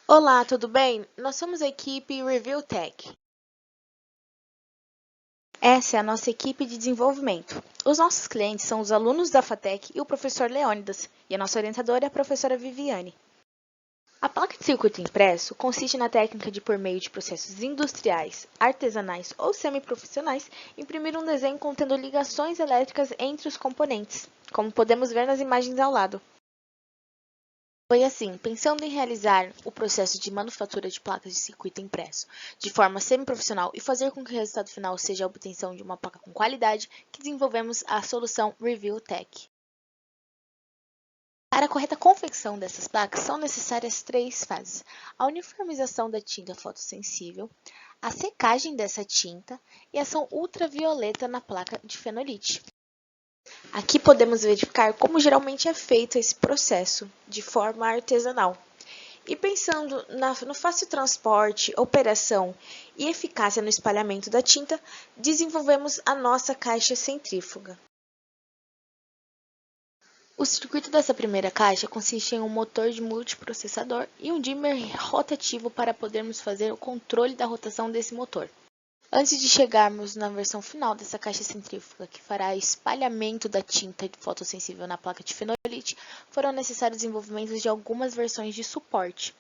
Olá, tudo bem? Nós somos a equipe Review Tech. Essa é a nossa equipe de desenvolvimento. Os nossos clientes são os alunos da FATEC e o professor Leônidas, e a nossa orientadora é a professora Viviane. A placa de circuito impresso consiste na técnica de, por meio de processos industriais, artesanais ou semiprofissionais, imprimir um desenho contendo ligações elétricas entre os componentes, como podemos ver nas imagens ao lado. Foi assim, pensando em realizar o processo de manufatura de placas de circuito impresso de forma semiprofissional e fazer com que o resultado final seja a obtenção de uma placa com qualidade, que desenvolvemos a solução Review Tech. Para a correta confecção dessas placas, são necessárias três fases: a uniformização da tinta fotossensível, a secagem dessa tinta e a ação ultravioleta na placa de fenolite. Aqui podemos verificar como geralmente é feito esse processo, de forma artesanal. E pensando no fácil transporte, operação e eficácia no espalhamento da tinta, desenvolvemos a nossa caixa centrífuga. O circuito dessa primeira caixa consiste em um motor de multiprocessador e um dimmer rotativo para podermos fazer o controle da rotação desse motor. Antes de chegarmos na versão final dessa caixa centrífuga, que fará espalhamento da tinta fotossensível na placa de fenolite, foram necessários desenvolvimentos de algumas versões de suporte.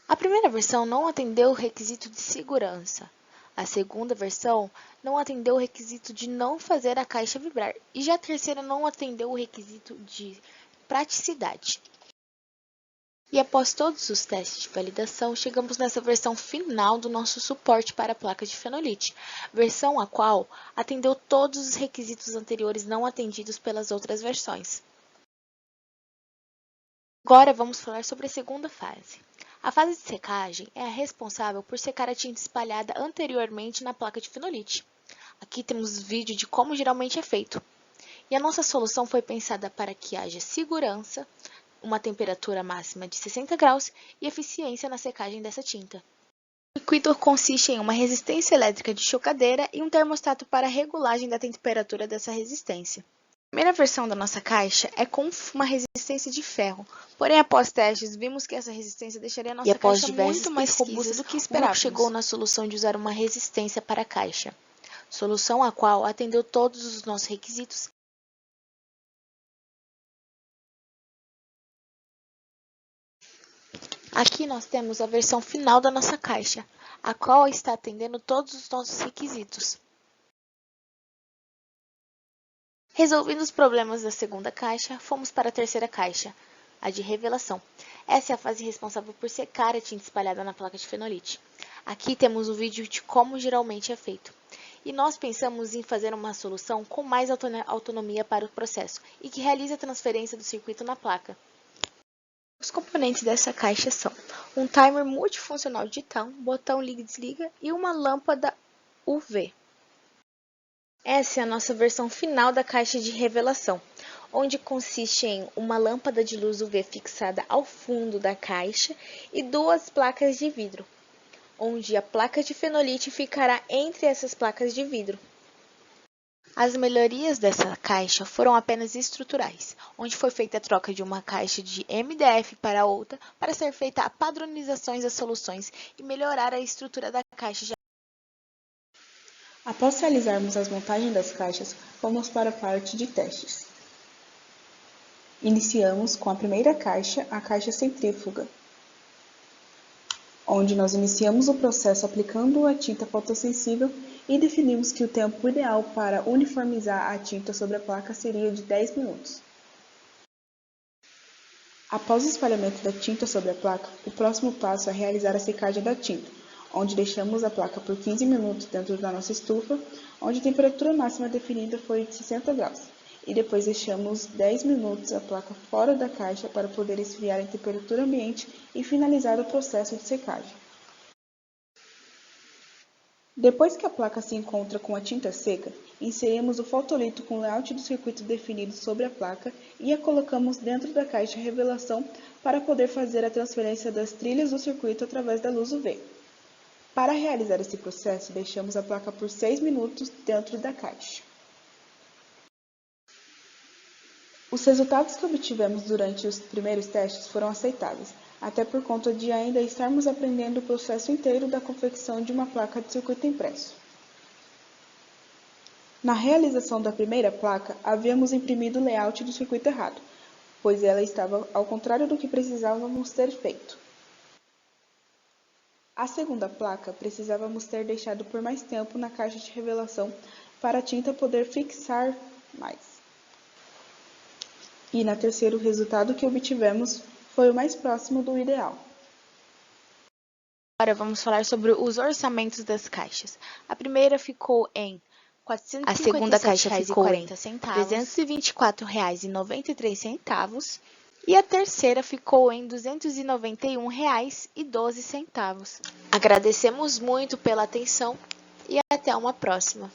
A primeira versão não atendeu o requisito de segurança. A segunda versão não atendeu o requisito de não fazer a caixa vibrar. E já a terceira não atendeu o requisito de praticidade. E após todos os testes de validação, chegamos nessa versão final do nosso suporte para a placa de fenolite, versão a qual atendeu todos os requisitos anteriores não atendidos pelas outras versões. Agora vamos falar sobre a segunda fase. A fase de secagem é a responsável por secar a tinta espalhada anteriormente na placa de fenolite. Aqui temos vídeo de como geralmente é feito. E a nossa solução foi pensada para que haja segurança, uma temperatura máxima de 60 graus e eficiência na secagem dessa tinta. O circuito consiste em uma resistência elétrica de chocadeira e um termostato para regulagem da temperatura dessa resistência. A primeira versão da nossa caixa é com uma resistência de ferro, porém após testes vimos que essa resistência deixaria a nossa caixa muito mais robusta do que esperávamos. O grupo chegou na solução de usar uma resistência para a caixa, solução a qual atendeu todos os nossos requisitos. Aqui nós temos a versão final da nossa caixa, a qual está atendendo todos os nossos requisitos. Resolvendo os problemas da segunda caixa, fomos para a terceira caixa, a de revelação. Essa é a fase responsável por secar a tinta espalhada na placa de fenolite. Aqui temos o vídeo de como geralmente é feito. E nós pensamos em fazer uma solução com mais autonomia para o processo e que realize a transferência do circuito na placa. Os componentes dessa caixa são um timer multifuncional digital, botão liga e desliga e uma lâmpada UV. Essa é a nossa versão final da caixa de revelação, onde consiste em uma lâmpada de luz UV fixada ao fundo da caixa e duas placas de vidro, onde a placa de fenolite ficará entre essas placas de vidro. As melhorias dessa caixa foram apenas estruturais, onde foi feita a troca de uma caixa de MDF para outra para ser feita a padronização das soluções e melhorar a estrutura da caixa. Após realizarmos as montagens das caixas, fomos para a parte de testes. Iniciamos com a primeira caixa, a caixa centrífuga, onde nós iniciamos o processo aplicando a tinta fotossensível e definimos que o tempo ideal para uniformizar a tinta sobre a placa seria de 10 minutos. Após o espalhamento da tinta sobre a placa, o próximo passo é realizar a secagem da tinta, onde deixamos a placa por 15 minutos dentro da nossa estufa, onde a temperatura máxima definida foi de 60 graus, e depois deixamos 10 minutos a placa fora da caixa para poder esfriar em temperatura ambiente e finalizar o processo de secagem. Depois que a placa se encontra com a tinta seca, inserimos o fotolito com o layout do circuito definido sobre a placa e a colocamos dentro da caixa revelação para poder fazer a transferência das trilhas do circuito através da luz UV. Para realizar esse processo, deixamos a placa por 6 minutos dentro da caixa. Os resultados que obtivemos durante os primeiros testes foram aceitáveis, até por conta de ainda estarmos aprendendo o processo inteiro da confecção de uma placa de circuito impresso. Na realização da primeira placa, havíamos imprimido o layout do circuito errado, pois ela estava ao contrário do que precisávamos ter feito. A segunda placa precisávamos ter deixado por mais tempo na caixa de revelação para a tinta poder fixar mais. E na terceira, o resultado que obtivemos foi o mais próximo do ideal. Agora vamos falar sobre os orçamentos das caixas. A primeira ficou em a segunda caixa ficou em R$ 324,93 e a terceira ficou em R$ 291,12. Agradecemos muito pela atenção e até uma próxima.